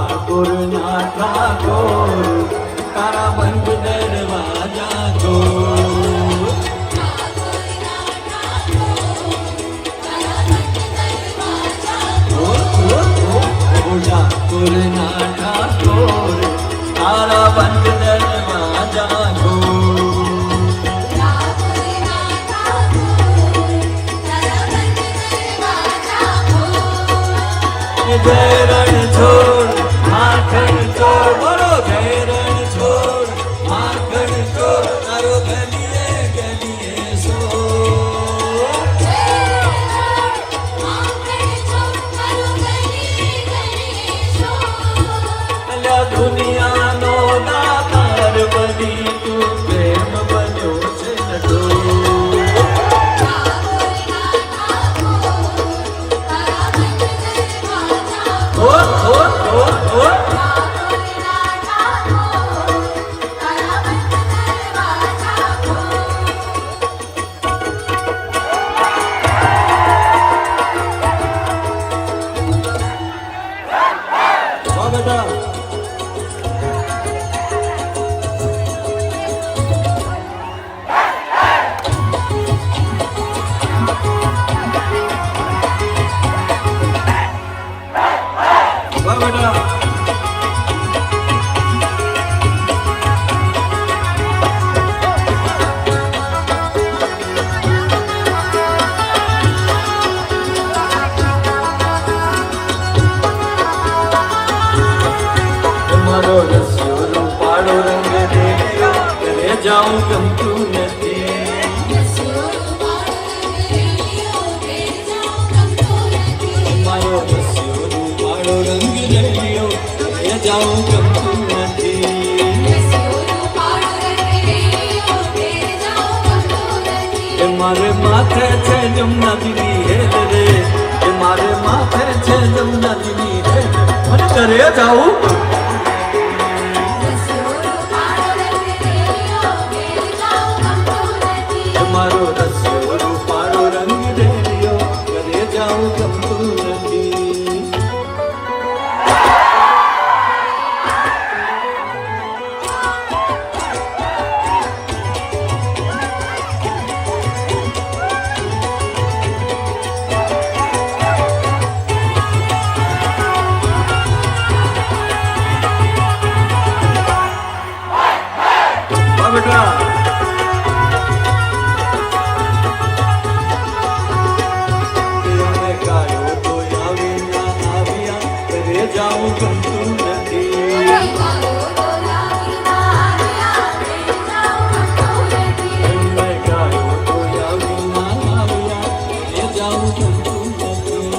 ठाकुर ना ठाकुर तारा बंद दरवाजा को ठाकुर ना ठाकुर तारा बंद दरवाजा को जय रण छोड़ माखन चोर बोलो जय रण छोड़ माखन चोर तारो गलिए गलिए सो अल्या दुनिया नो दातार बनी तू प्रेम बन्यो छे नटो जाऊं गमતું નથી મારો રસ્યો રૂપાળો રંગ રેડિયો એ જાઉં ગમતું નથી એ મારે માથે છે જમનાજીની હેલ રે એ મારે માથે છે જમનાજીની હેલ મને ઘરે જાઉં મારો રસ્યો રૂપાળો રંગ રેડિયો ઘરે જાઉં ગમતું નથી બેટા जाऊं गमતું નથી मैं गायो तो आवी ना आविया घरे जाऊं गमતું નથી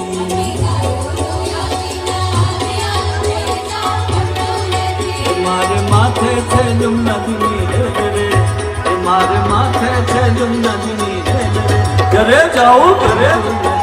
મારે માથે છે જમનાજીની હેલ રે મારે માથે છે જમનાજીની હેલ રે ઘરે જાઉં ઘરે